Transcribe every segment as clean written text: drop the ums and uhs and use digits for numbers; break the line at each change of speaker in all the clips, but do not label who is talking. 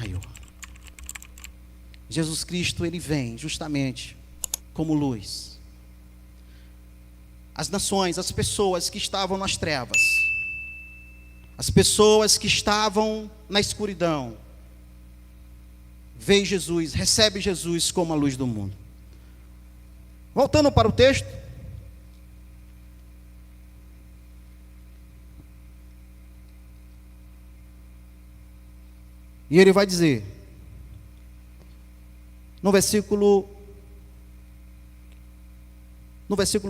maior. Jesus Cristo, ele vem justamente como luz. As nações, as pessoas que estavam nas trevas, as pessoas que estavam na escuridão, vê Jesus, recebe Jesus como a luz do mundo. Voltando para o texto, e ele vai dizer, no versículo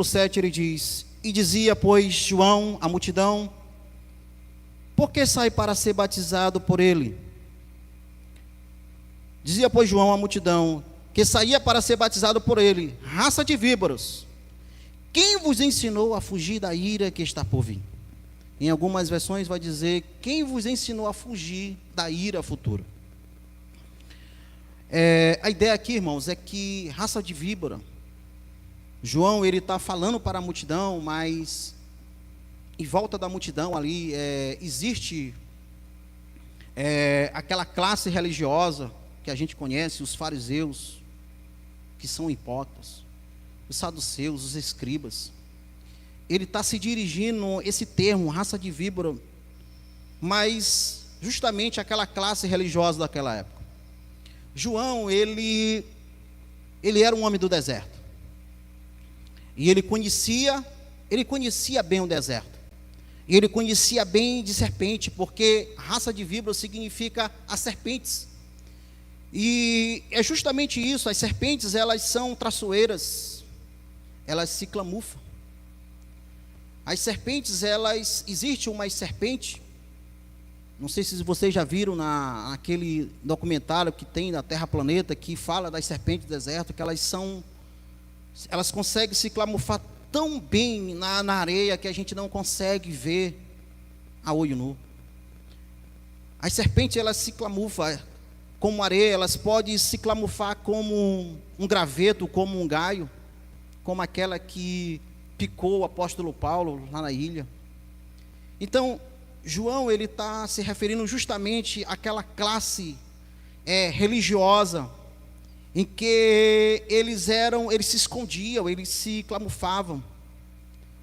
7 ele diz: e dizia, pois, João à multidão: por que sai para ser batizado por ele? Dizia, pois, João à multidão, que saía para ser batizado por ele: raça de víboras, quem vos ensinou a fugir da ira que está por vir? Em algumas versões vai dizer: quem vos ensinou a fugir da ira futura? A ideia aqui, irmãos, é que raça de víbora, João, ele está falando para a multidão, mas em volta da multidão ali existe aquela classe religiosa que a gente conhece, os fariseus, que são hipócritas, os saduceus, os escribas. Ele está se dirigindo esse termo, raça de víbora, mas justamente aquela classe religiosa daquela época. João, ele era um homem do deserto, e ele conhecia bem o deserto, e ele conhecia bem de serpente, porque raça de víbora significa as serpentes, e é justamente isso. As serpentes, elas são traiçoeiras, elas se camuflam. As serpentes, existe uma serpente, não sei se vocês já viram naquele documentário que tem da Terra Planeta, que fala das serpentes do deserto, que elas conseguem se camuflar tão bem na areia que a gente não consegue ver a olho nu. As serpentes, elas se camuflam como areia, elas podem se camuflar como um graveto, como um gaio, como aquela que picou o apóstolo Paulo lá na ilha. Então, João, ele está se referindo justamente àquela classe religiosa, em que eles se escondiam, eles se camuflavam,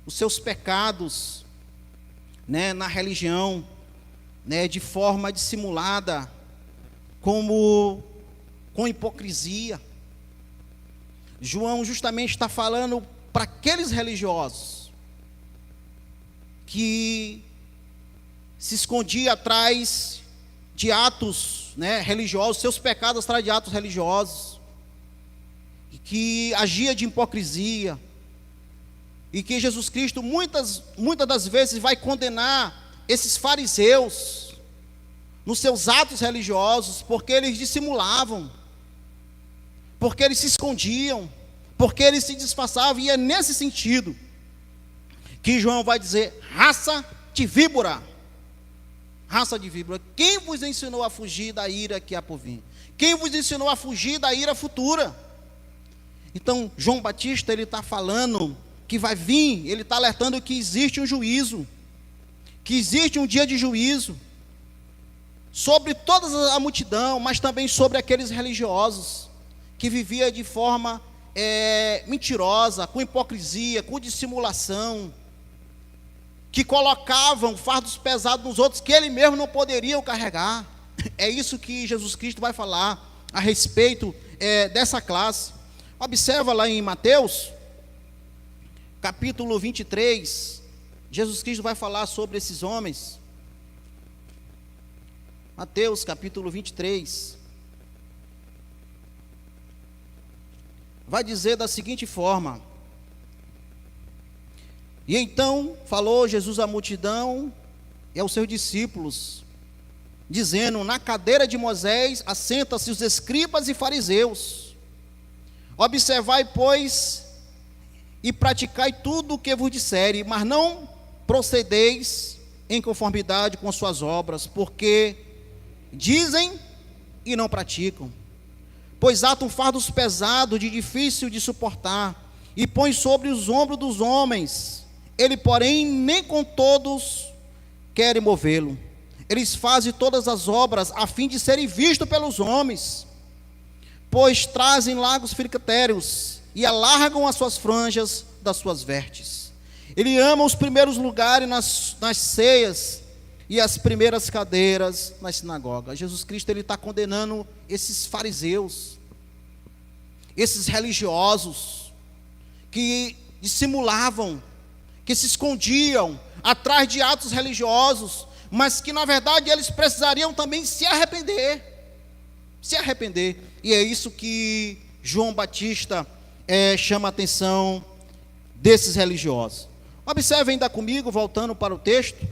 os seus pecados, né, na religião, né, de forma dissimulada, com hipocrisia. João justamente está falando para aqueles religiosos que se escondiam atrás de atos, né, religiosos, seus pecados atrás de atos religiosos, e que agia de hipocrisia, e que Jesus Cristo muitas das vezes vai condenar esses fariseus nos seus atos religiosos, porque eles dissimulavam, porque eles se escondiam, porque eles se disfarçavam. E é nesse sentido que João vai dizer: raça de víbora, raça de víbora, quem vos ensinou a fugir da ira que há por vir? Quem vos ensinou a fugir da ira futura? Então, João Batista, ele está falando que vai vir, ele está alertando que existe um juízo, que existe um dia de juízo, sobre toda a multidão, mas também sobre aqueles religiosos, que viviam de forma mentirosa, com hipocrisia, com dissimulação, que colocavam fardos pesados nos outros, que ele mesmo não poderiam carregar. É isso que Jesus Cristo vai falar a respeito dessa classe. Observa lá em Mateus, capítulo 23, Jesus Cristo vai falar sobre esses homens. Mateus, capítulo 23, vai dizer da seguinte forma: e então falou Jesus à multidão e aos seus discípulos, dizendo: na cadeira de Moisés assenta-se os escribas e fariseus. Observai, pois, e praticai tudo o que vos disserem, mas não procedeis em conformidade com suas obras, porque dizem e não praticam. Pois atam fardos pesados, de difícil de suportar, e põe sobre os ombros dos homens. Ele, porém, nem com todos quer movê-lo. eles fazem todas as obras a fim de serem vistos pelos homens, pois trazem largos fricatérios e alargam as suas franjas das suas vestes. Ele ama os primeiros lugares nas ceias e as primeiras cadeiras nas sinagogas. Jesus Cristo, ele está condenando esses fariseus, esses religiosos, que dissimulavam, que se escondiam atrás de atos religiosos, mas que na verdade eles precisariam também se arrepender. E é isso que João Batista chama a atenção desses religiosos. Observe ainda comigo, voltando para o texto,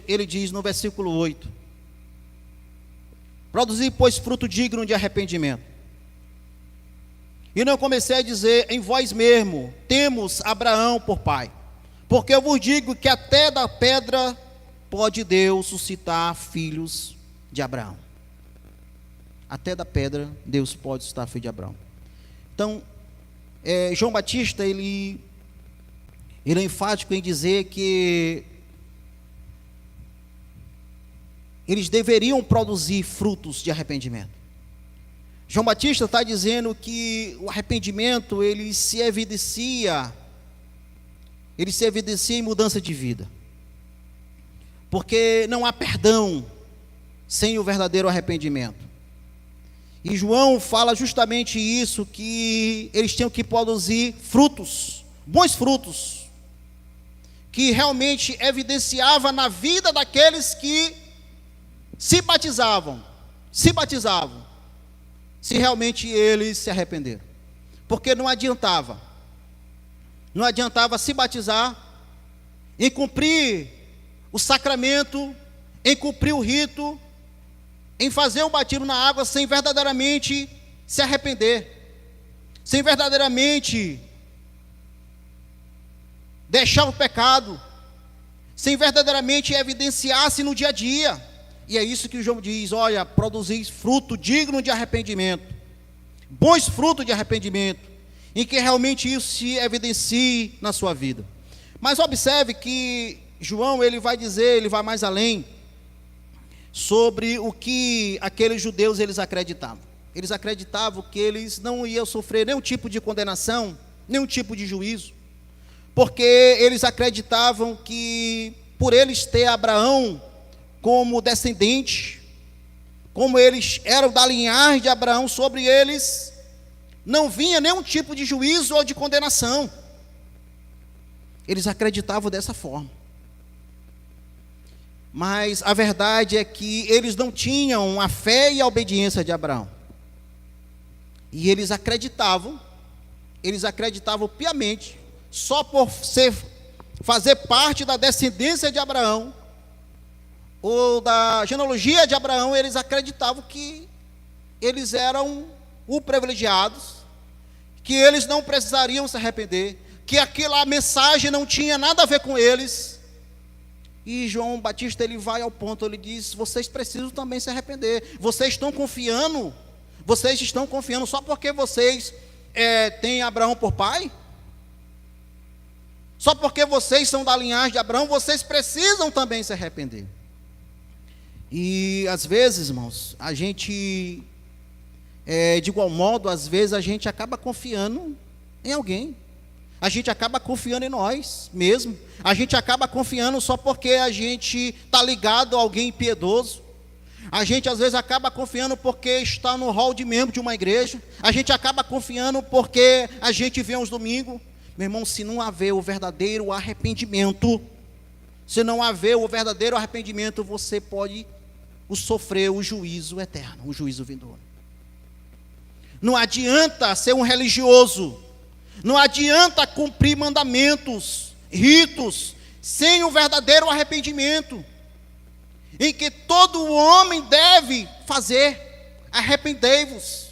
ele diz no versículo 8: produzi, pois, fruto digno de arrependimento. E não comecei a dizer em vós mesmo, temos Abraão por pai, porque eu vos digo que até da pedra pode Deus suscitar filhos de Abraão. Até da pedra Deus pode suscitar filho de Abraão. Então, João Batista, ele é enfático em dizer que eles deveriam produzir frutos de arrependimento. João Batista está dizendo que o arrependimento, ele se evidencia em mudança de vida, porque não há perdão sem o verdadeiro arrependimento. E João fala justamente isso, que eles tinham que produzir frutos, bons frutos, que realmente evidenciava na vida daqueles que se batizavam, se realmente eles se arrependeram. Porque não adiantava se batizar, em cumprir o sacramento, em cumprir o rito, em fazer o batismo na água, sem verdadeiramente se arrepender, sem verdadeiramente deixar o pecado, sem verdadeiramente evidenciar-se no dia a dia. E é isso que o João diz: olha, produzir fruto digno de arrependimento, bons frutos de arrependimento, em que realmente isso se evidencie na sua vida. Mas observe que João, ele vai mais além sobre o que aqueles judeus eles acreditavam. Eles acreditavam que eles não iam sofrer nenhum tipo de condenação, nenhum tipo de juízo, porque eles acreditavam que por eles ter Abraão como descendente, como eles eram da linhagem de Abraão, sobre eles não vinha nenhum tipo de juízo ou de condenação. Eles acreditavam dessa forma. Mas a verdade é que eles não tinham a fé e a obediência de Abraão. E eles acreditavam piamente, só por fazer parte da descendência de Abraão, ou da genealogia de Abraão, eles acreditavam que eles eram os privilegiados, que eles não precisariam se arrepender, que aquela mensagem não tinha nada a ver com eles. E João Batista, ele vai ao ponto, ele diz: vocês precisam também se arrepender. Vocês estão confiando só porque vocês têm Abraão por pai? Só porque vocês são da linhagem de Abraão, vocês precisam também se arrepender. E às vezes, irmãos, a gente, de igual modo, às vezes a gente acaba confiando em alguém. A gente acaba confiando em nós mesmo. A gente acaba confiando só porque a gente está ligado a alguém impiedoso. A gente às vezes acaba confiando porque está no hall de membro de uma igreja. A gente acaba confiando porque a gente vem aos domingos. Meu irmão, se não haver o verdadeiro arrependimento, você pode sofrer o juízo eterno, o juízo vindouro. Não adianta ser um religioso, não adianta cumprir mandamentos, ritos, sem o verdadeiro arrependimento, em que todo homem deve fazer: arrependei-vos.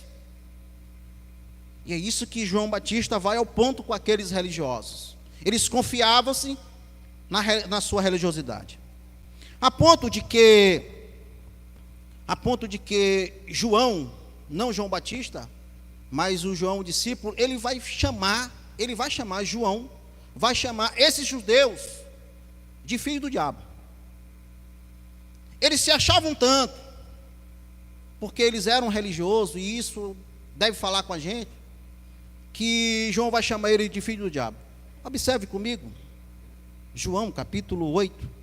E é isso que João Batista vai ao ponto com aqueles religiosos. Eles confiavam-se na sua religiosidade, a ponto de que João, não João Batista, mas o João, o discípulo, ele vai chamar João, vai chamar esses judeus de filho do diabo. Eles se achavam tanto, porque eles eram religiosos, e isso deve falar com a gente, que João vai chamar ele de filho do diabo. Observe comigo, João capítulo 8.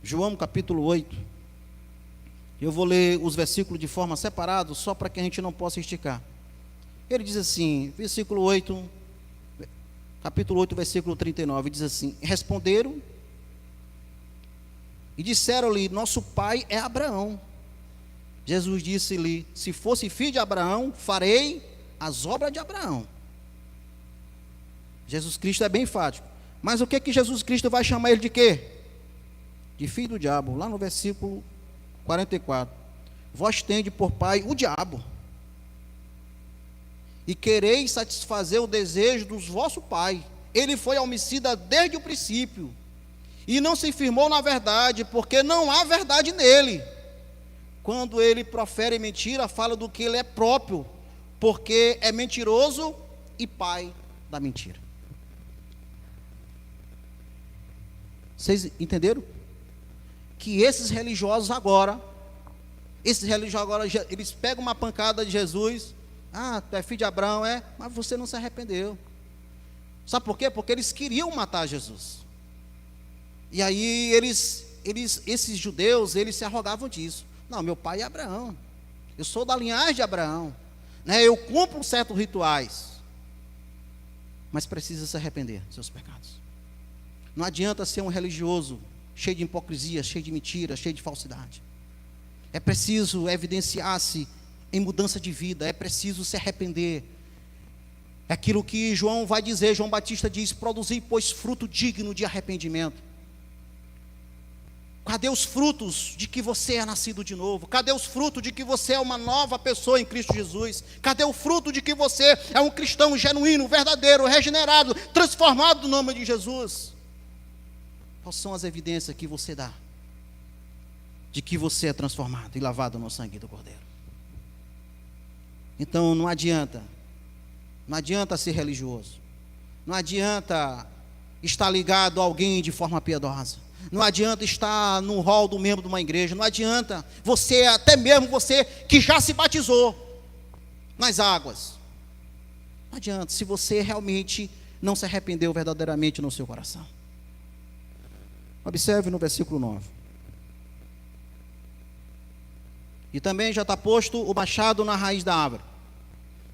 João capítulo 8. Eu vou ler os versículos de forma separada, só para que a gente não possa esticar. Ele diz assim, versículo 8, capítulo 8, versículo 39, diz assim: responderam e disseram-lhe: nosso pai é Abraão. Jesus disse-lhe: se fosse filho de Abraão, farei as obras de Abraão. Jesus Cristo é bem enfático. Mas o que que Jesus Cristo vai chamar ele de quê? De filho do diabo. Lá no versículo 44. Vós tende por pai o diabo, e quereis satisfazer o desejo dos vosso pai. Ele foi homicida desde o princípio, e não se firmou na verdade, porque não há verdade nele. Quando ele profere mentira, fala do que ele é próprio, porque é mentiroso e pai da mentira. Vocês entenderam? Que esses religiosos agora, eles pegam uma pancada de Jesus. Ah, tu é filho de Abraão, mas você não se arrependeu. Sabe por quê? Porque eles queriam matar Jesus. E aí esses judeus, eles se arrogavam disso. Não, meu pai é Abraão, eu sou da linhagem de Abraão, né? Eu cumpro certos rituais, mas precisa se arrepender dos seus pecados. Não adianta ser um religioso cheio de hipocrisia, cheio de mentira, cheio de falsidade. É preciso evidenciar-se em mudança de vida, é preciso se arrepender. É aquilo que João vai dizer, João Batista diz: produzir, pois, fruto digno de arrependimento. Cadê os frutos de que você é nascido de novo? Cadê os frutos de que você é uma nova pessoa em Cristo Jesus? Cadê o fruto de que você é um cristão genuíno, verdadeiro, regenerado, transformado no nome de Jesus? Quais são as evidências que você dá de que você é transformado e lavado no sangue do Cordeiro? Então não adianta ser religioso, não adianta estar ligado a alguém de forma piedosa, não adianta estar no hall do membro de uma igreja, não adianta você, até mesmo você que já se batizou nas águas, não adianta se você realmente não se arrependeu verdadeiramente no seu coração. Observe no versículo 9. E também já está posto o machado na raiz da árvore.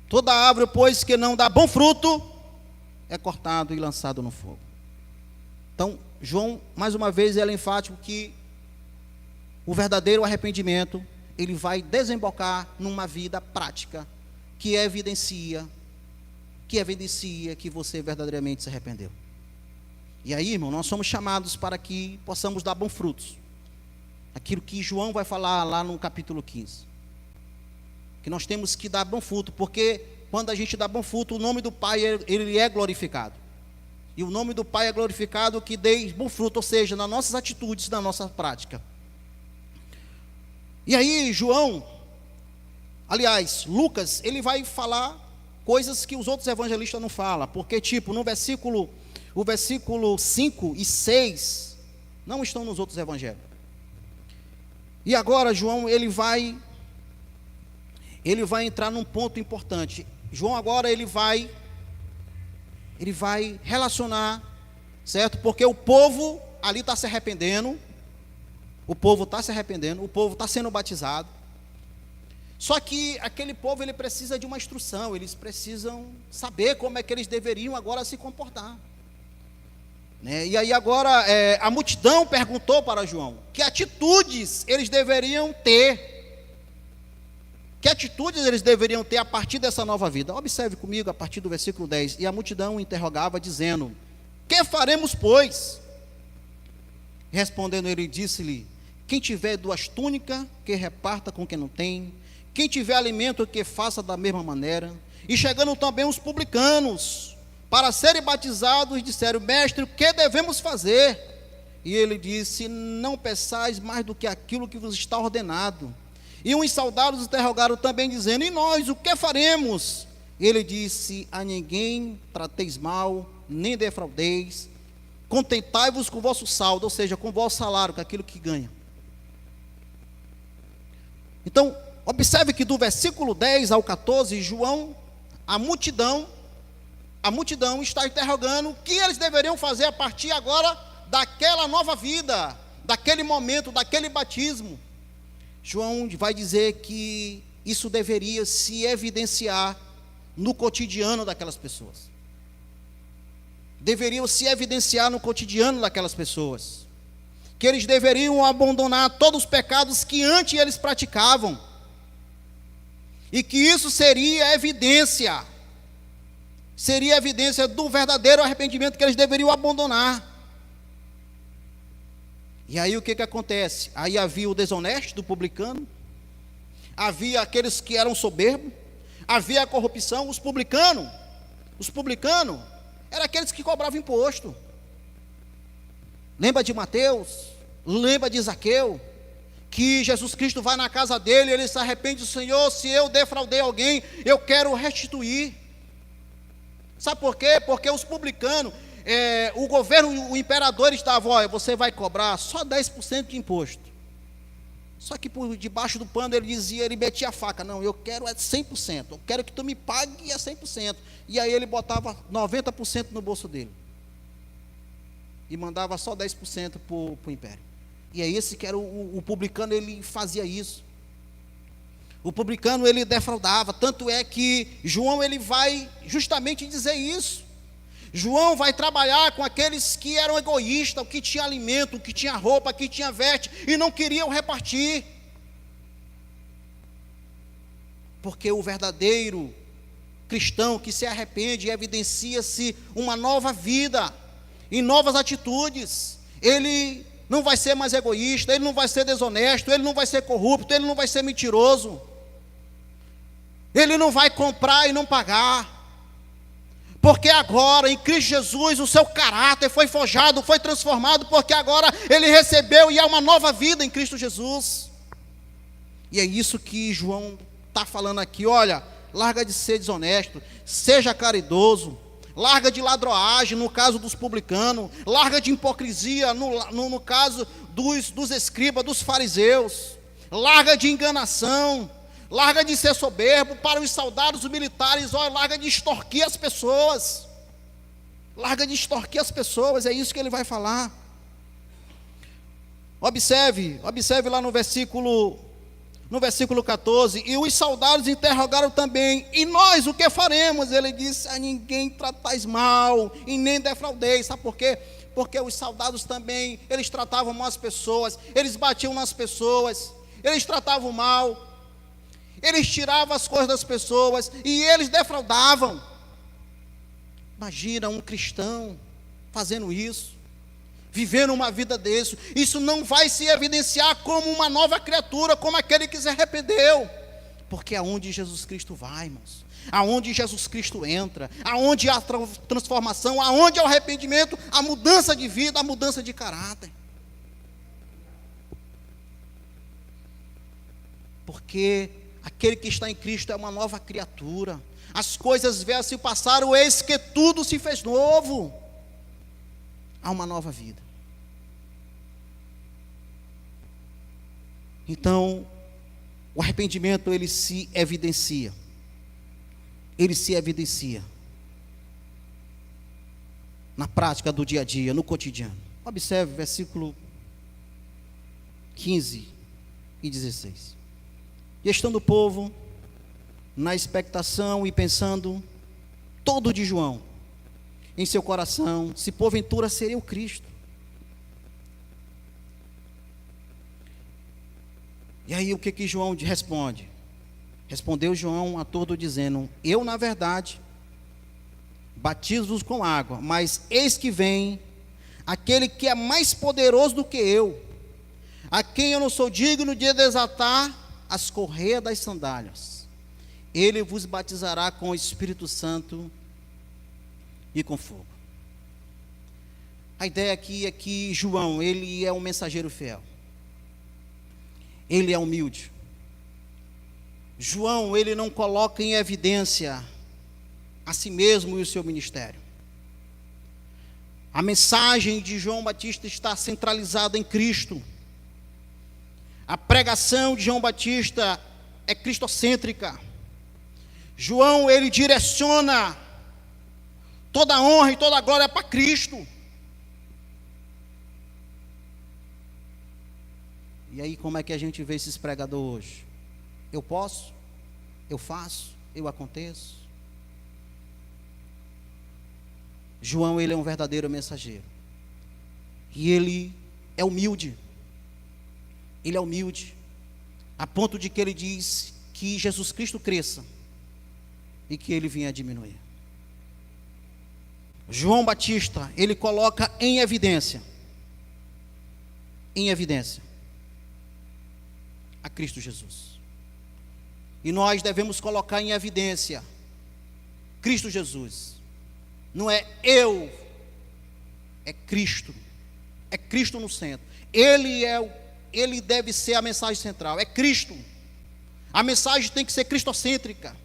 Toda árvore, pois, que não dá bom fruto, é cortado e lançado no fogo. Então, João, mais uma vez, ele é enfático que o verdadeiro arrependimento, ele vai desembocar numa vida prática, que evidencia que você verdadeiramente se arrependeu. E aí, irmão, nós somos chamados para que possamos dar bons frutos. Aquilo que João vai falar lá no capítulo 15. Que nós temos que dar bom fruto, porque quando a gente dá bom fruto, o nome do Pai, ele é glorificado. E o nome do Pai é glorificado que dê bom fruto, ou seja, nas nossas atitudes, na nossa prática. E aí, Lucas, ele vai falar coisas que os outros evangelistas não falam, porque tipo, o versículo 5 e 6 não estão nos outros evangelhos. E agora João, ele vai entrar num ponto importante. João agora ele vai relacionar, certo? Porque o povo ali está se arrependendo, o povo está sendo batizado. Só que aquele povo, ele precisa de uma instrução, eles precisam saber como é que eles deveriam agora se comportar. E aí agora a multidão perguntou para João que atitudes eles deveriam ter. Que atitudes eles deveriam ter a partir dessa nova vida? Observe comigo a partir do versículo 10. E a multidão interrogava dizendo: que faremos, pois? Respondendo ele, disse-lhe: quem tiver 2 túnicas, que reparta com quem não tem. Quem tiver alimento, que faça da mesma maneira. E chegando também os publicanos, para serem batizados, disseram: mestre, o que devemos fazer? E ele disse: não peçais mais do que aquilo que vos está ordenado. E uns soldados interrogaram também, dizendo: e nós, o que faremos? ele disse: a ninguém trateis mal, nem defraudeis, contentai-vos com o vosso saldo, ou seja, com o vosso salário, com aquilo que ganha. Então, observe que do versículo 10 ao 14, João, a multidão está interrogando o que eles deveriam fazer a partir agora daquela nova vida, daquele momento, daquele batismo. João vai dizer que isso deveria se evidenciar no cotidiano daquelas pessoas. Deveriam se evidenciar no cotidiano daquelas pessoas. Que eles deveriam abandonar todos os pecados que antes eles praticavam. E que isso seria evidência do verdadeiro arrependimento que eles deveriam abandonar. E aí o que acontece? Aí havia o desonesto do publicano, havia aqueles que eram soberbos, havia a corrupção. Os publicanos eram aqueles que cobravam imposto. Lembra de Mateus? Lembra de Zaqueu? Que Jesus Cristo vai na casa dele, ele se arrepende: Senhor, se eu defraudei alguém, eu quero restituir. Sabe por quê? Porque os publicanos, o governo, o imperador estava: olha, você vai cobrar só 10% de imposto. Só que por debaixo do pano ele metia a faca: não, eu quero 100%, eu quero que tu me pague 100%. E aí ele botava 90% no bolso dele. E mandava só 10% para o império. E é esse que era o publicano, ele fazia isso. O publicano, ele defraudava. Tanto é que João, ele vai justamente dizer isso. João vai trabalhar com aqueles que eram egoístas, que tinham alimento, que tinham roupa, que tinham veste, e não queriam repartir. Porque o verdadeiro cristão que se arrepende, evidencia-se uma nova vida, em novas atitudes. Ele não vai ser mais egoísta, ele não vai ser desonesto, ele não vai ser corrupto, ele não vai ser mentiroso. Ele não vai comprar e não pagar. Porque agora, em Cristo Jesus, o seu caráter foi forjado, foi transformado, porque agora ele recebeu e é uma nova vida em Cristo Jesus. E é isso que João está falando aqui: olha, larga de ser desonesto, seja caridoso, larga de ladroagem, no caso dos publicanos, larga de hipocrisia, no caso dos escribas, dos fariseus, larga de enganação, larga de ser soberbo. Para os soldados, os militares, olha, larga de extorquir as pessoas, larga de extorquir as pessoas. É isso que ele vai falar. Observe lá no versículo 14, e os soldados interrogaram também: e nós o que faremos? Ele disse: a ninguém tratais mal, e nem defraudeis. Sabe por quê? Porque os soldados também, eles tratavam mal as pessoas, eles batiam nas pessoas, eles tratavam mal, eles tiravam as coisas das pessoas, e eles defraudavam. Imagina um cristão fazendo isso, vivendo uma vida desse. Isso não vai se evidenciar como uma nova criatura, como aquele que se arrependeu. Porque aonde Jesus Cristo vai, irmãos, aonde Jesus Cristo entra, aonde há transformação, aonde há o arrependimento, a mudança de vida, a mudança de caráter. Porque aquele que está em Cristo é uma nova criatura. As coisas velhas se passaram, eis que tudo se fez novo. Há uma nova vida. Então, o arrependimento, ele se evidencia. Ele se evidencia na prática do dia a dia, no cotidiano. Observe versículo 15 e 16. E estando o povo na expectação e pensando todo de João em seu coração, se porventura seria o Cristo. E aí o que João responde? Respondeu João a todos dizendo: eu na verdade batizo-vos com água, mas eis que vem aquele que é mais poderoso do que eu, a quem eu não sou digno de desatar as correias das sandálias. Ele vos batizará com o Espírito Santo e com fogo. A ideia aqui é que João, ele é um mensageiro fiel. Ele é humilde. João, ele não coloca em evidência a si mesmo e o seu ministério. A mensagem de João Batista está centralizada em Cristo. A pregação de João Batista é cristocêntrica. João, ele direciona toda a honra e toda a glória para Cristo. E aí, como é que a gente vê esses pregadores hoje? Eu posso, eu faço, eu aconteço. João, ele é um verdadeiro mensageiro. E ele é humilde. Ele é humilde, a ponto de que ele diz que Jesus Cristo cresça e que ele venha a diminuir. João Batista, ele coloca em evidência a Cristo Jesus. E nós devemos colocar em evidência Cristo Jesus. Não é eu, é Cristo no centro. Ele deve ser a mensagem central, é Cristo. A mensagem tem que ser cristocêntrica.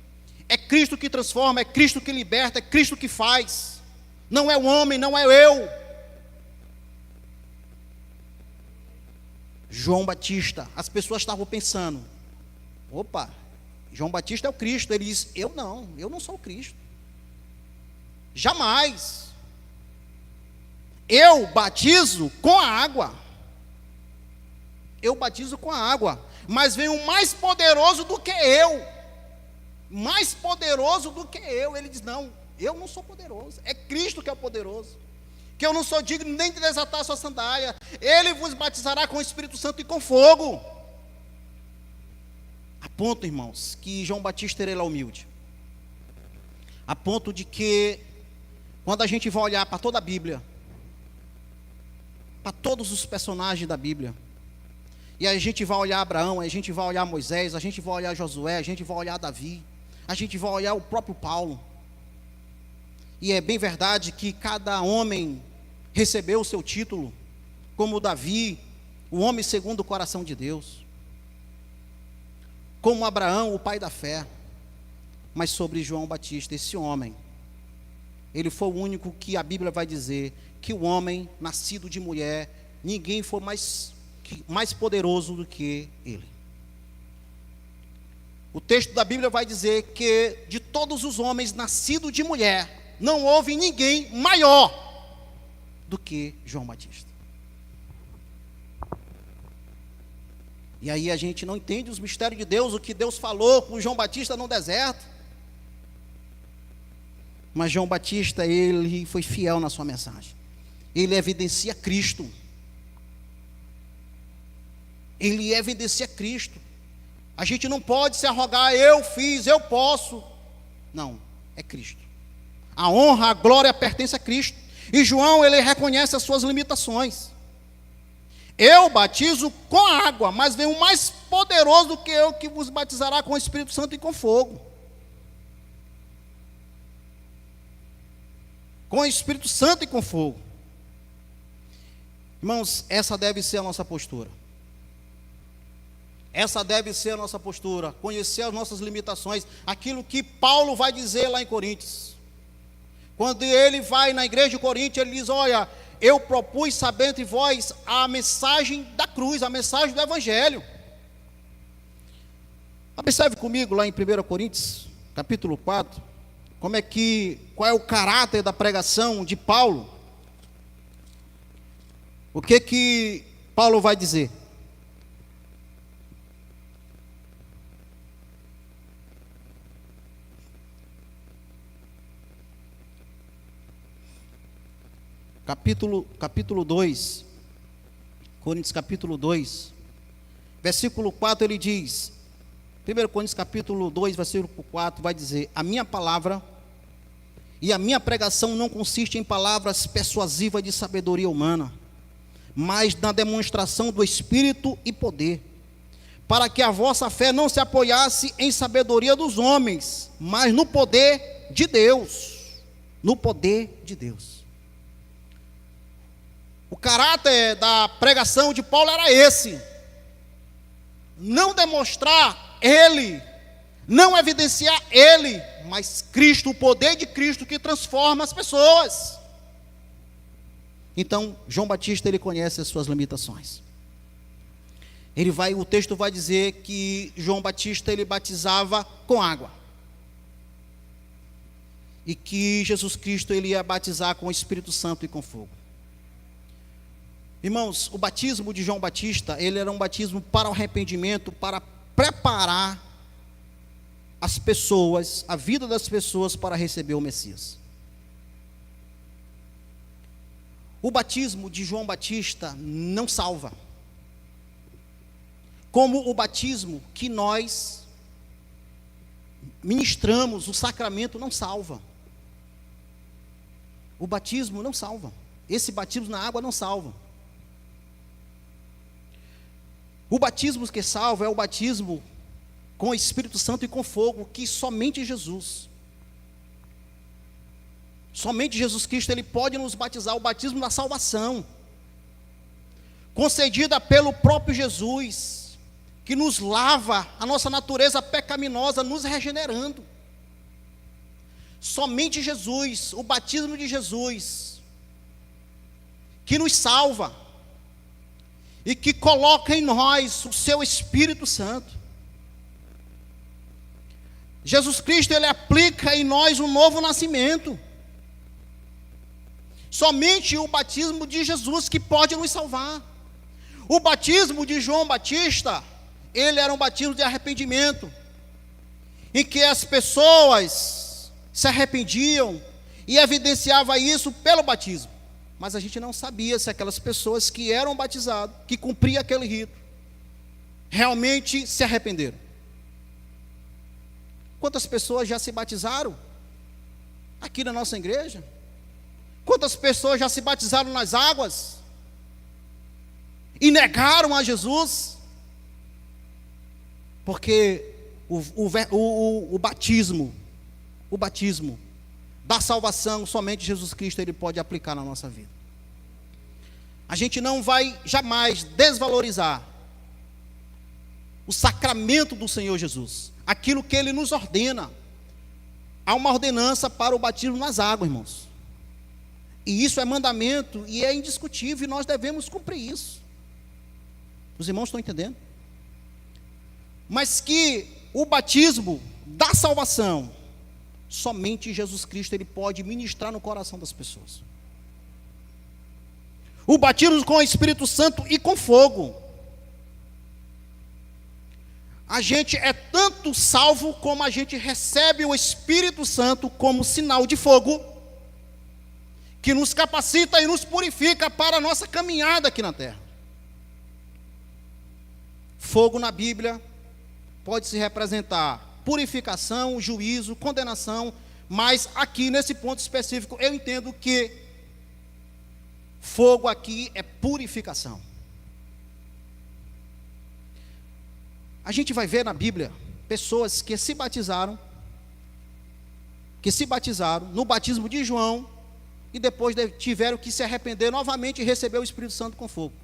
É Cristo que transforma, é Cristo que liberta, é Cristo que faz. Não é o homem, não é eu. João Batista, as pessoas estavam pensando: opa, João Batista é o Cristo. Ele diz: eu não sou o Cristo. Jamais. Eu batizo com a água. Eu batizo com a água, mas vem um mais poderoso do que eu. Mais poderoso do que eu. Ele diz: não, eu não sou poderoso. É Cristo que é o poderoso. Que eu não sou digno nem de desatar a sua sandália. Ele vos batizará com o Espírito Santo e com fogo. A ponto, irmãos, que João Batista ele é humilde. A ponto de que, quando a gente vai olhar para toda a Bíblia, para todos os personagens da Bíblia, e a gente vai olhar Abraão, a gente vai olhar Moisés, a gente vai olhar Josué, a gente vai olhar Davi, a gente vai olhar o próprio Paulo. E é bem verdade que cada homem recebeu o seu título, como Davi, o homem segundo o coração de Deus, como Abraão, o pai da fé. Mas sobre João Batista, esse homem, ele foi o único que a Bíblia vai dizer que o homem nascido de mulher, ninguém foi mais poderoso do que ele. O texto da Bíblia vai dizer que de todos os homens nascidos de mulher, não houve ninguém maior do que João Batista. E aí a gente não entende os mistérios de Deus, o que Deus falou com João Batista no deserto. Mas João Batista, ele foi fiel na sua mensagem. Ele evidencia Cristo. Ele evidencia Cristo. A gente não pode se arrogar: eu fiz, eu posso. Não, é Cristo. A honra, a glória pertence a Cristo. E João, ele reconhece as suas limitações. Eu batizo com água, mas vem um mais poderoso do que eu, que vos batizará com o Espírito Santo e com fogo. Com o Espírito Santo e com fogo. Irmãos, essa deve ser a nossa postura. Essa deve ser a nossa postura, conhecer as nossas limitações, aquilo que Paulo vai dizer lá em Coríntios. Quando ele vai na igreja de Coríntios, ele diz: olha, eu propus saber entre vós a mensagem da cruz, a mensagem do Evangelho. Observe comigo lá em 1 Coríntios, capítulo 4, qual é o caráter da pregação de Paulo. O que Paulo vai dizer? Capítulo 2, Coríntios capítulo 2, versículo 4, ele diz, 1 Coríntios capítulo 2, versículo 4, vai dizer: a minha palavra e a minha pregação não consiste em palavras persuasivas de sabedoria humana, mas na demonstração do Espírito e poder, para que a vossa fé não se apoiasse em sabedoria dos homens, mas no poder de Deus. No poder de Deus. O caráter da pregação de Paulo era esse: não demonstrar ele Não evidenciar ele, mas Cristo, o poder de Cristo que transforma as pessoas. Então, João Batista, ele conhece as suas limitações. O texto vai dizer que João Batista, ele batizava com água. E que Jesus Cristo, ele ia batizar com o Espírito Santo e com fogo. Irmãos, o batismo de João Batista, ele era um batismo para o arrependimento, para preparar as pessoas, a vida das pessoas para receber o Messias. O batismo de João Batista não salva, como o batismo que nós ministramos, o sacramento não salva. O batismo não salva. Esse batismo na água não salva. O batismo que salva é o batismo com o Espírito Santo e com fogo, que somente Jesus Cristo, ele pode nos batizar, o batismo da salvação, concedida pelo próprio Jesus, que nos lava a nossa natureza pecaminosa, nos regenerando. Somente Jesus, o batismo de Jesus, que nos salva, e que coloca em nós o seu Espírito Santo. Jesus Cristo, ele aplica em nós um novo nascimento. Somente o batismo de Jesus que pode nos salvar. O batismo de João Batista, ele era um batismo de arrependimento, em que as pessoas se arrependiam e evidenciava isso pelo batismo. Mas a gente não sabia se aquelas pessoas que eram batizadas, que cumpriam aquele rito, realmente se arrependeram. Quantas pessoas já se batizaram aqui na nossa igreja? Quantas pessoas já se batizaram nas águas e negaram a Jesus? Porque o batismo da salvação, somente Jesus Cristo ele pode aplicar na nossa vida. A gente não vai jamais desvalorizar o sacramento do Senhor Jesus, aquilo que ele nos ordena. Há uma ordenança para o batismo nas águas, irmãos. E isso é mandamento e é indiscutível, e nós devemos cumprir isso. Os irmãos estão entendendo? Mas que o batismo da salvação, somente Jesus Cristo ele pode ministrar no coração das pessoas. O batismo com o Espírito Santo e com fogo. A gente é tanto salvo como a gente recebe o Espírito Santo como sinal de fogo, que nos capacita e nos purifica para a nossa caminhada aqui na terra. Fogo na Bíblia pode se representar purificação, juízo, condenação, mas aqui nesse ponto específico eu entendo que fogo aqui é purificação. A gente vai ver na Bíblia pessoas que se batizaram no batismo de João e depois tiveram que se arrepender novamente e receber o Espírito Santo com fogo.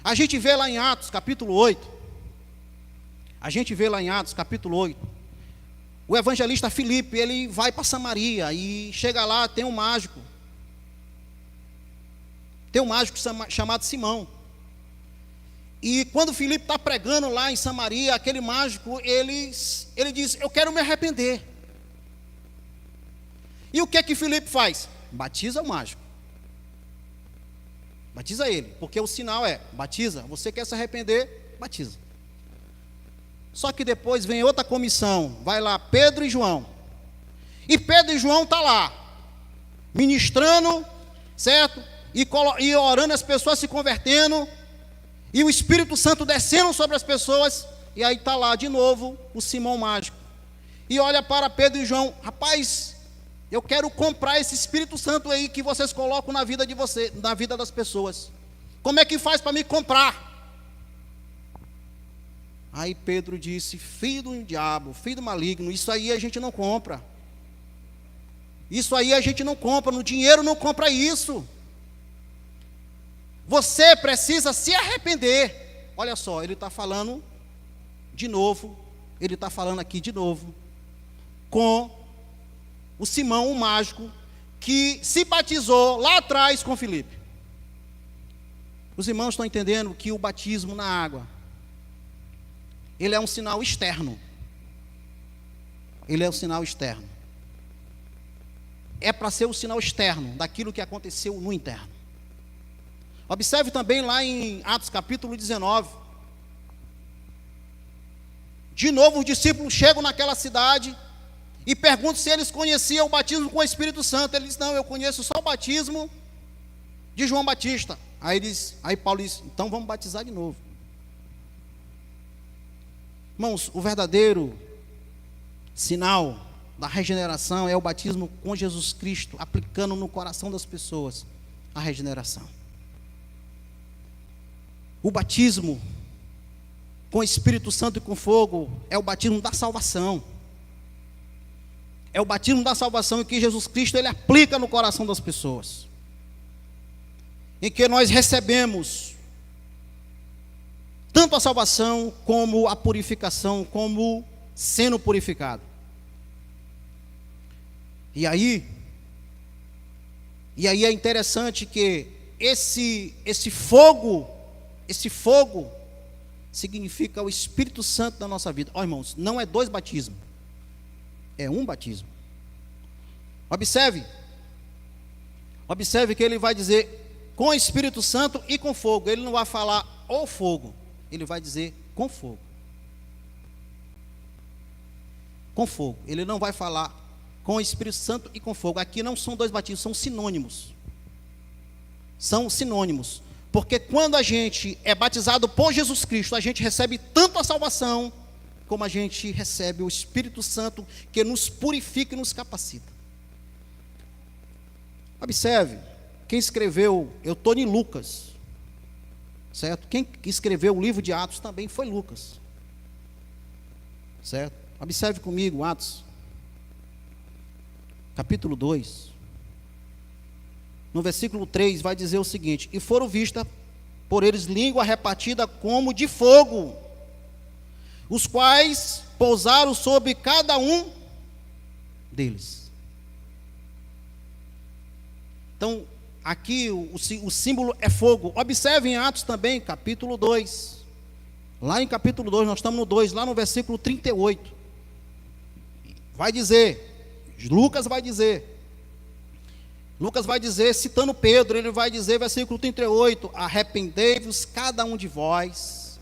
A gente vê lá em Atos capítulo 8, o evangelista Filipe, ele vai para Samaria e chega lá, tem um mágico chamado Simão. E quando Filipe está pregando lá em Samaria, aquele mágico, ele diz: eu quero me arrepender. E o que Filipe faz? Batiza o mágico. Batiza ele, porque o sinal é, batiza, você quer se arrepender, batiza. Só que depois vem outra comissão, vai lá Pedro e João. E Pedro e João estão lá, ministrando, certo? E orando, as pessoas se convertendo, e o Espírito Santo descendo sobre as pessoas, e aí está lá de novo o Simão mágico. E olha para Pedro e João: rapaz, eu quero comprar esse Espírito Santo aí que vocês colocam na vida de você, na vida das pessoas. Como é que faz para me comprar? Aí Pedro disse: filho do diabo, filho do maligno, isso aí a gente não compra. Isso aí a gente não compra, no dinheiro não compra isso. Você precisa se arrepender. Olha só, ele está falando de novo ele está falando aqui de novo com o Simão, o mágico, que se batizou lá atrás com Filipe. Os irmãos estão entendendo que o batismo na água, ele é um sinal externo. Ele é um sinal externo. É para ser o sinal externo daquilo que aconteceu no interno. Observe também lá em Atos capítulo 19. De novo os discípulos chegam naquela cidade e perguntam se eles conheciam o batismo com o Espírito Santo. Ele diz: não, eu conheço só o batismo de João Batista. Aí Paulo diz: então vamos batizar de novo. Irmãos, o verdadeiro sinal da regeneração é o batismo com Jesus Cristo, aplicando no coração das pessoas a regeneração. O batismo com o Espírito Santo e com fogo é o batismo da salvação. É o batismo da salvação em que Jesus Cristo ele aplica no coração das pessoas. Em que nós recebemos tanto a salvação como a purificação, como sendo purificado. E aí é interessante que esse fogo significa o Espírito Santo na nossa vida. Ó, irmãos, não é 2 batismos, é um batismo. Observe que ele vai dizer com o Espírito Santo e com fogo. Ele não vai falar o fogo, ele vai dizer com fogo. Com fogo, ele não vai falar com o Espírito Santo e com fogo. Aqui não são 2 batismos, são sinônimos. São sinônimos. Porque quando a gente é batizado por Jesus Cristo, a gente recebe tanto a salvação, como a gente recebe o Espírito Santo, que nos purifica e nos capacita. Observe, quem escreveu, eu estou em Lucas, certo? Quem escreveu o livro de Atos também foi Lucas, certo? Observe comigo, Atos, capítulo 2. No versículo 3 vai dizer o seguinte: e foram vistas por eles língua repartida como de fogo, os quais pousaram sobre cada um deles. Então, aqui o símbolo é fogo. Observe em Atos também, capítulo 2. Lá em capítulo 2, nós estamos no 2, lá no versículo 38. Vai dizer, Lucas vai dizer, citando Pedro, ele vai dizer, versículo 38, arrependei-vos cada um de vós,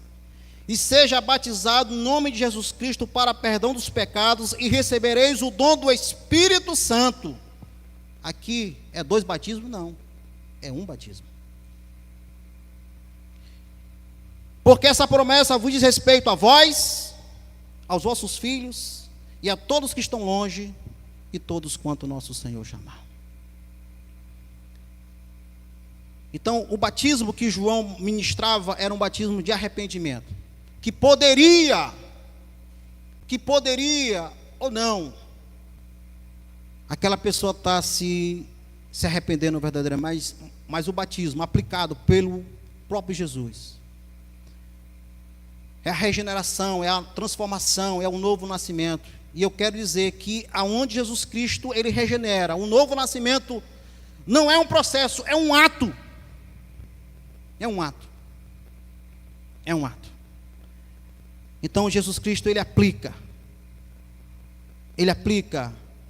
e seja batizado no nome de Jesus Cristo para perdão dos pecados, e recebereis o dom do Espírito Santo. Aqui é 2 batismos? Não, é um batismo. Porque essa promessa vos diz respeito a vós, aos vossos filhos, e a todos que estão longe, e todos quanto nosso Senhor chamar. Então, o batismo que João ministrava era um batismo de arrependimento, que poderia ou não, aquela pessoa está se arrependendo verdadeiramente, mas o batismo aplicado pelo próprio Jesus é a regeneração, é a transformação, é o novo nascimento. E eu quero dizer que aonde Jesus Cristo ele regenera, o novo nascimento não é um processo, é um ato. É um ato. É um ato. Então Jesus Cristo ele aplica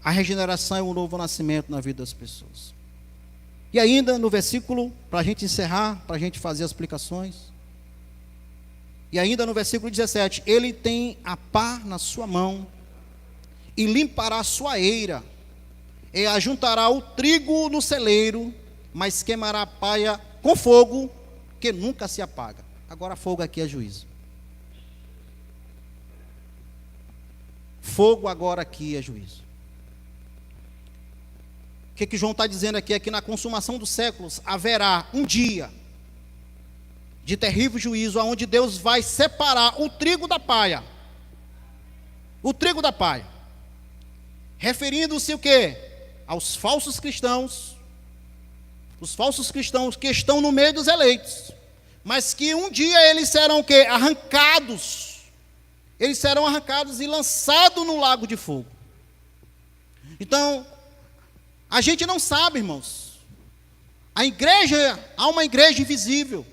a regeneração e o novo nascimento na vida das pessoas. E ainda no versículo, para a gente encerrar, para a gente fazer as explicações, e ainda no versículo 17, ele tem a pá na sua mão, e limpará a sua eira, e ajuntará o trigo no celeiro, mas queimará a palha com fogo, que nunca se apaga. Agora fogo aqui é juízo. Fogo agora aqui é juízo. O que João está dizendo aqui é que na consumação dos séculos haverá um dia de terrível juízo, onde Deus vai separar o trigo da palha. O trigo da palha. Referindo-se o quê? Aos falsos cristãos. Os falsos cristãos que estão no meio dos eleitos, mas que um dia eles serão o quê? Arrancados eles serão arrancados e lançados no lago de fogo. Então, a gente não sabe, irmãos. Há uma igreja invisível.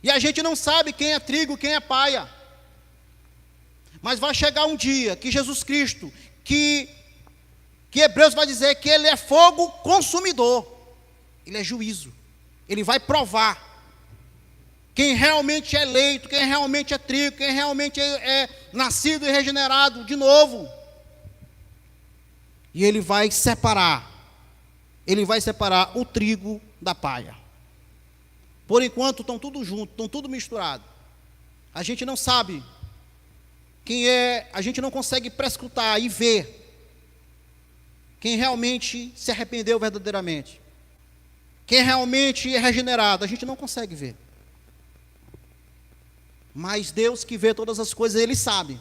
E a gente não sabe quem é trigo, quem é paia. Mas vai chegar um dia que Jesus Cristo, que Hebreus vai dizer que Ele é fogo consumidor. Ele é juízo. Ele vai provar quem realmente é eleito, quem realmente é trigo, quem realmente é nascido e regenerado de novo. E Ele vai separar o trigo da paia. Por enquanto estão tudo junto, estão tudo misturado. A gente não sabe quem é, a gente não consegue prescrutar e ver quem realmente se arrependeu verdadeiramente. Quem realmente é regenerado, a gente não consegue ver. Mas Deus que vê todas as coisas, Ele sabe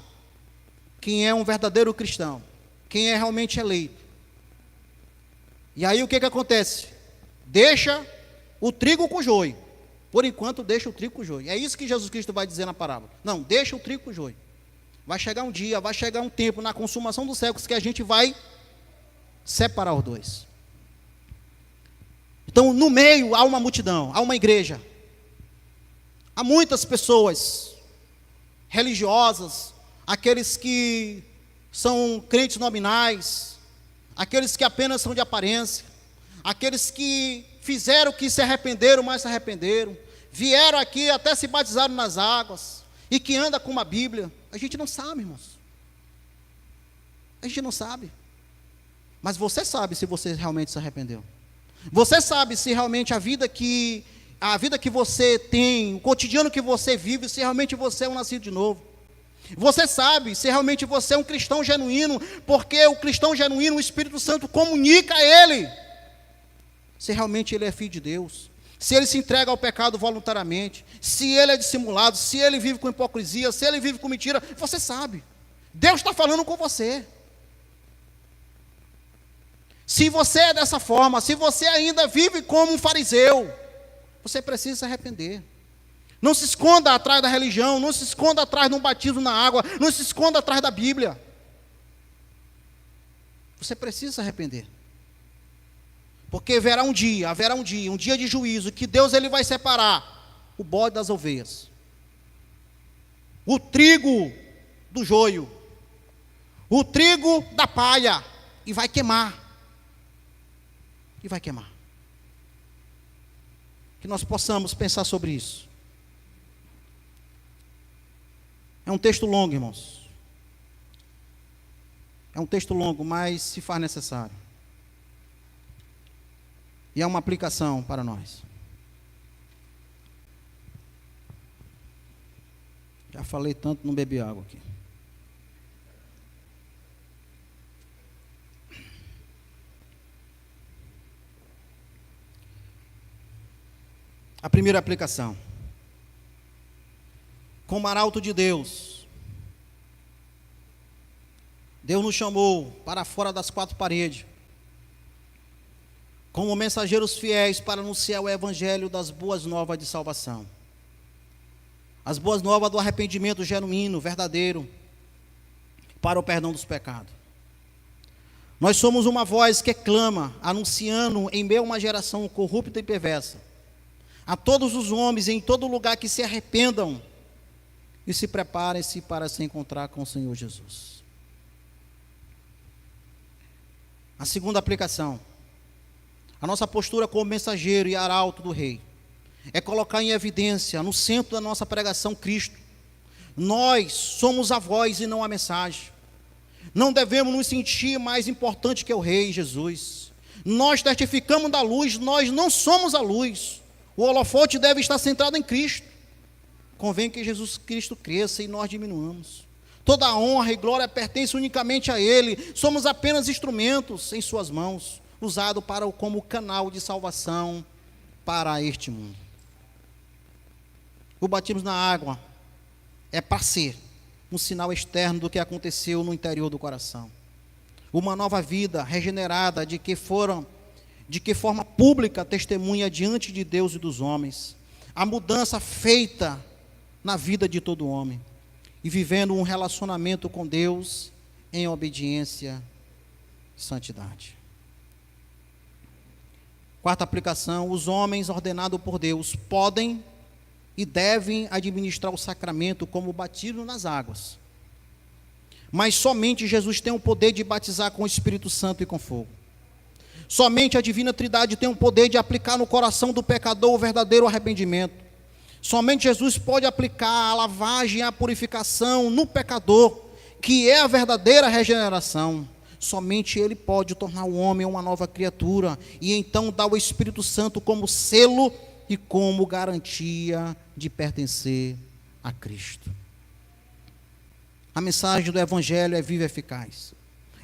quem é um verdadeiro cristão, quem é realmente eleito. E aí o que acontece? Deixa o trigo com o joio. Por enquanto deixa o trigo com o joio. É isso que Jesus Cristo vai dizer na parábola. Não, deixa o trigo com o joio. Vai chegar um dia, vai chegar um tempo na consumação dos séculos que a gente vai separar os dois. Então, no meio há uma multidão, há uma igreja. Há muitas pessoas religiosas, aqueles que são crentes nominais, aqueles que apenas são de aparência, aqueles que fizeram que se arrependeram, mas se arrependeram, vieram aqui, até se batizaram nas águas, e que anda com uma Bíblia. A gente não sabe, irmãos. A gente não sabe. Mas você sabe se você realmente se arrependeu. Você sabe se realmente a vida que você tem, o cotidiano que você vive, se realmente você é um nascido de novo. Você sabe se realmente você é um cristão genuíno, porque o cristão genuíno, o Espírito Santo comunica a ele. Se realmente ele é filho de Deus, se ele se entrega ao pecado voluntariamente, se ele é dissimulado, se ele vive com hipocrisia, se ele vive com mentira, você sabe. Deus está falando com você. Se você é dessa forma, se você ainda vive como um fariseu, você precisa se arrepender. Não se esconda atrás da religião, não se esconda atrás de um batismo na água, não se esconda atrás da Bíblia. Você precisa se arrepender. Porque haverá um dia de juízo, que Deus ele vai separar o bode das ovelhas, o trigo do joio, o trigo da palha, e vai queimar. E vai queimar. Que nós possamos pensar sobre isso. É um texto longo, irmãos. É um texto longo, mas se faz necessário. E é uma aplicação para nós. Já falei tanto, não bebi água aqui. A primeira aplicação. Como arauto de Deus, Deus nos chamou para fora das quatro paredes, como mensageiros fiéis para anunciar o evangelho das boas novas de salvação. As boas novas do arrependimento genuíno, verdadeiro, para o perdão dos pecados. Nós somos uma voz que clama, anunciando em meio a uma geração corrupta e perversa, a todos os homens em todo lugar que se arrependam e se preparem-se para se encontrar com o Senhor Jesus. A segunda aplicação. A nossa postura como mensageiro e arauto do Rei é colocar em evidência, no centro da nossa pregação, Cristo. Nós somos a voz e não a mensagem. Não devemos nos sentir mais importante que o Rei Jesus. Nós testificamos da luz, nós não somos a luz. O holofote deve estar centrado em Cristo. Convém que Jesus Cristo cresça e nós diminuamos. Toda a honra e glória pertence unicamente a Ele. Somos apenas instrumentos em suas mãos, usado como canal de salvação para este mundo. O batismo na água é para ser um sinal externo do que aconteceu no interior do coração. Uma nova vida regenerada de que forma pública testemunha diante de Deus e dos homens. A mudança feita na vida de todo homem. e vivendo um relacionamento com Deus em obediência e santidade. Quarta aplicação: os homens ordenados por Deus podem e devem administrar o sacramento como o batismo nas águas. Mas somente Jesus tem o poder de batizar com o Espírito Santo e com fogo. Somente a Divina Trindade tem o poder de aplicar no coração do pecador o verdadeiro arrependimento. Somente Jesus pode aplicar a lavagem e a purificação no pecador, que é a verdadeira regeneração. Somente Ele pode tornar o homem uma nova criatura e então dar o Espírito Santo como selo e como garantia de pertencer a Cristo. A mensagem do Evangelho é viva e eficaz.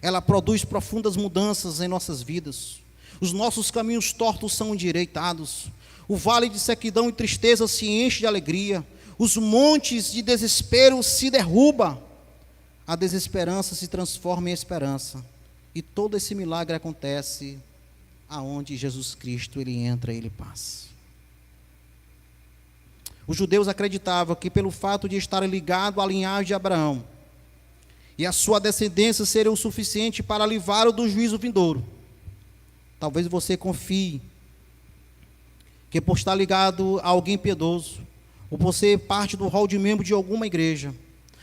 Ela produz profundas mudanças em nossas vidas. Os nossos caminhos tortos são endireitados. O vale de sequidão e tristeza se enche de alegria. Os montes de desespero se derrubam. A desesperança se transforma em esperança. E todo esse milagre acontece aonde Jesus Cristo ele entra e ele passa. Os judeus acreditavam que pelo fato de estar ligado à linhagem de Abraão e a sua descendência seria o suficiente para livrar-o do juízo vindouro. Talvez você confie que por estar ligado a alguém piedoso, ou por ser parte do rol de membro de alguma igreja,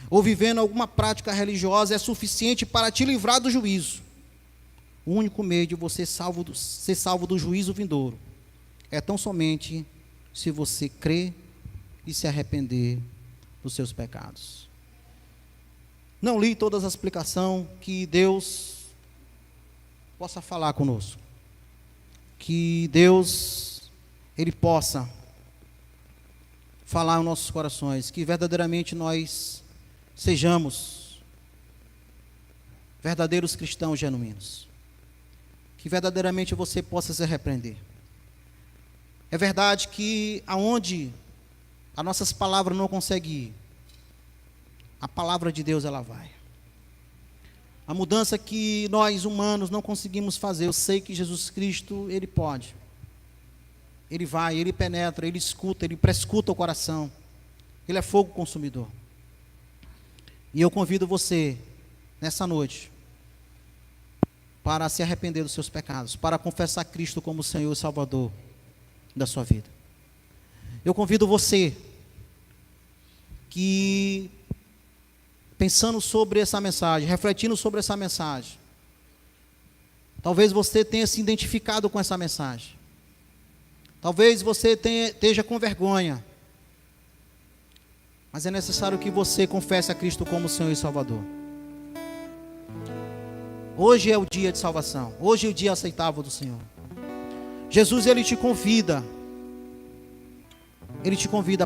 ou vivendo alguma prática religiosa, é suficiente para te livrar do juízo. O único meio de você ser salvo do juízo vindouro é tão somente se você crer e se arrepender dos seus pecados. Não li todas as explicações, que Deus possa falar conosco. Que Deus, Ele possa falar em nossos corações, que verdadeiramente nós sejamos verdadeiros cristãos genuínos. Que verdadeiramente você possa se arrepender. É verdade que aonde as nossas palavras não conseguem ir, a palavra de Deus ela vai. A mudança que nós humanos não conseguimos fazer, eu sei que Jesus Cristo, Ele pode. Ele vai, Ele penetra, Ele escuta, Ele prescuta o coração. Ele é fogo consumidor. E eu convido você, nessa noite, para se arrepender dos seus pecados, para confessar Cristo como Senhor e Salvador da sua vida. Eu convido você, que pensando sobre essa mensagem, refletindo sobre essa mensagem, talvez você tenha se identificado com essa mensagem, talvez você esteja com vergonha, mas é necessário que você confesse a Cristo como Senhor e Salvador. Hoje é o dia de salvação, hoje é o dia aceitável do Senhor. Jesus, Ele te convida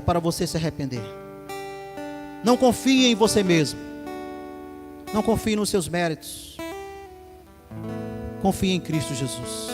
para você se arrepender. Não confie em você mesmo, não confie nos seus méritos, confie em Cristo Jesus.